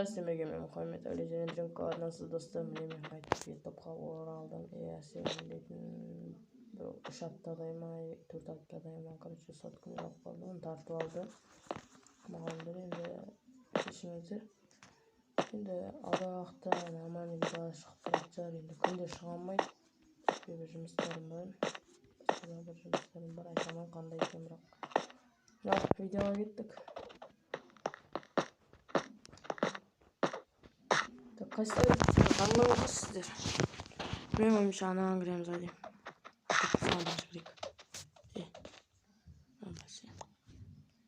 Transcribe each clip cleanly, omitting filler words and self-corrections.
достар, сіздерге мен Мұхаммед Али Жөнженко арнасыз достар, міне мен қайтып ютубқа оралдым. Сенің дейтін 3 аптадай ма 4 аптадай ма, короче, соткам жоқ болды, оны тартып алды мұғалімдер. Енді кешіңіздер, енді алдағы уақытта аман видео шығып тұратын шығар. Енді күнде шыға алмайды, себебі жұмыстарым бар, басқа бір жұмыстарым бар, айтамын қандай екен. Бірақ видеоға кеттік. Қайсылай қандай отырсыздар? Мен ойымша анаған кіреміз деймін.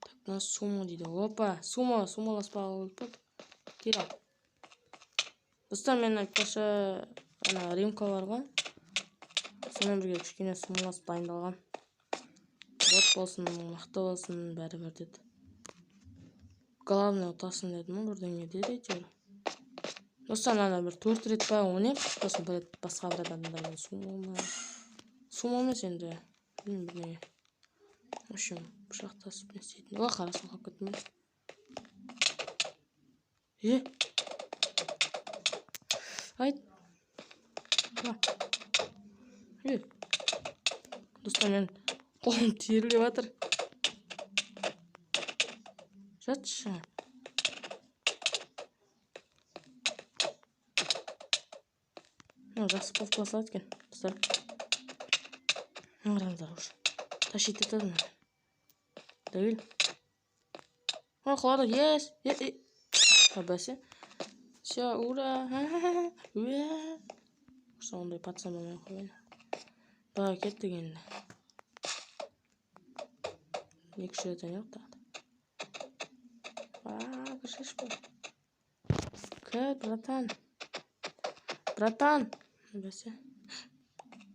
Так, мына сумо дейді. Опа, сумоласпағы көп. Кира. Достар, мен айтпашы ана римка бар ғой. Сонымен бірге кішкене сумоласып дайындалған. Вот болсын, мықты болсын, бәрі-бір деді. Главное ұтасын дедім, бірдеңе деді әйтеуір. Достар, ана бір 4 рет па ойнап, сосын бір рет басқа бір адамдармен сумо емес енді. Білмеймін. В общем, пышақтасып не істейтін. О, қарасын қалып кеттім. Айт. Достар, мен қолым тиіріліп жатыр. Жатшы. Жақсы болып қалса екен, достар. Қараңыздар уже. Тащить етеді. Дәуел. Құлады, ес. Бәсе. Все, ура. Сондай пацан болмай қойын. Бағы кеттік енді. 2 рет ойнақ тағды. Кіршеш бұл. Кәт, братан. Бәсе.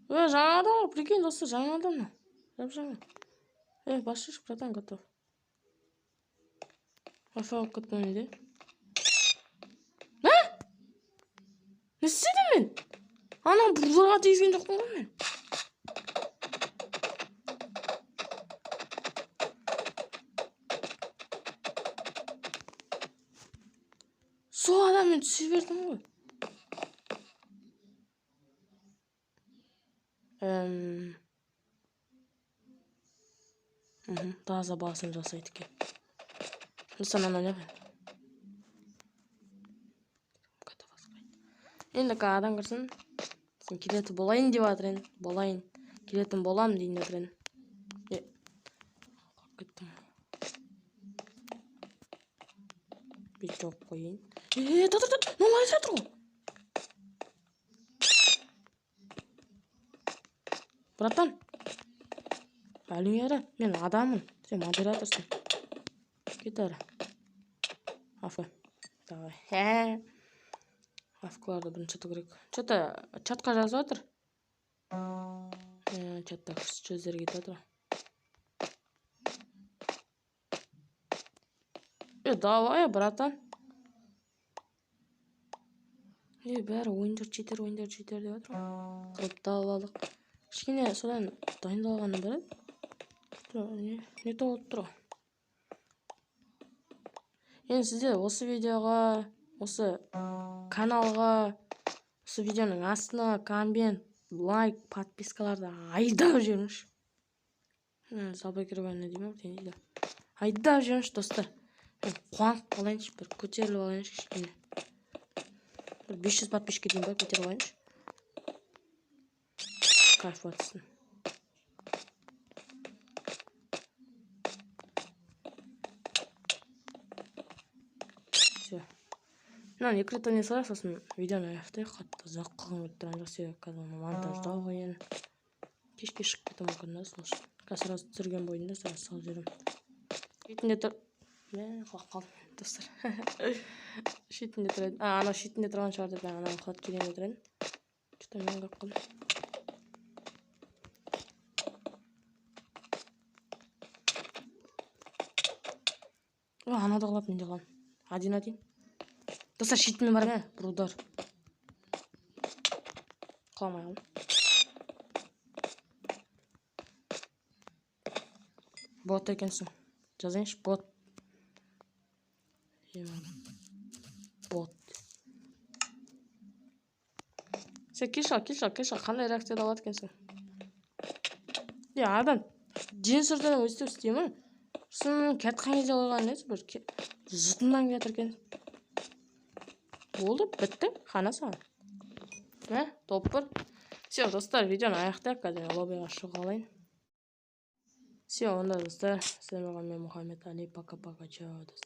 Жаңа адам ғой, прикинь, достар, жаңа адам. Жаңа. Басшыш, братан, готов. Афа алып кетпен үйде. Не істедім мен? Анам бұларға тезген жоқпын ғой мен. Сол адаммен түсе бердім ғой. Таза басым жасайды ке. Нұсан ана не бән? Енді адам кірсін. Сен келеті болайын деп атырын. Болайын. Келетін болам дейін атырын. Кеттім. Bir çok koyayım. Tut. Normal satır o. Bratан. Әлің ері. Мен адамын. Сен модераторсың. Кет әрі. Афы. Давай. Афкаларды бірінші тұту керек. Что-то чатқа жазып отыр. Чатта сөздер кетіп отыр. Давай, братан. Бәрі ойындар читер деп отыр. Қылып тауып алдық. Кішкене содан дайындалғаны бар еді. Не тауып тұр. Енді сіздер осы видеоға, осы каналға, осы видеоның астына коммент, лайк, подпискаларды айдап жүріңіз. Заблокированный деймін, деймін. Айдап жүріңіз, достар. Қуанып қалайыншы, бір көтеріліп алайыншы кішкене. 500 подписчикке дейін бар, көтеріп алайыншы. Кайф атсын. Все. Мынаны 2 рет ойнай салайық, сосын видеоны аяқтайық. Қатты ұзақ қылғым келіп тұрған жоқ, себебі қазір монтаждау қиын. Кешке шығып кетуі мүмкін да, сол үшін. Қазір түсірген бойында сразу салып жіберемін. Шетінде тұр. Құлап қалдым, достар. Шетінде тұр еді. Анау шетінде тұрған шығар деп, анау құлап келейін деп тұр еді. Что-то мен қалып қалдым. Анада қалады, менде қалады. Один. Достар, шетінде бар ма? Бұрудар. Қаламай қалдым. Бот екенсің. Жазайыншы, бот. Sen keshal. Qanday reaksiya olayotgansan? Ya adam jin sirtini өстіп істейме? Шынымен кәтқанға жалған несі бір жұтындан кетірген. Болды, бітті. Қана саған. Топ бір. Все, достар, видеоны аяқтайық. Қазір лоббиға шыға алайын. Все, онда достар, сіздермен мен Мұхаммед Али. Пока-пока. Чао, достар.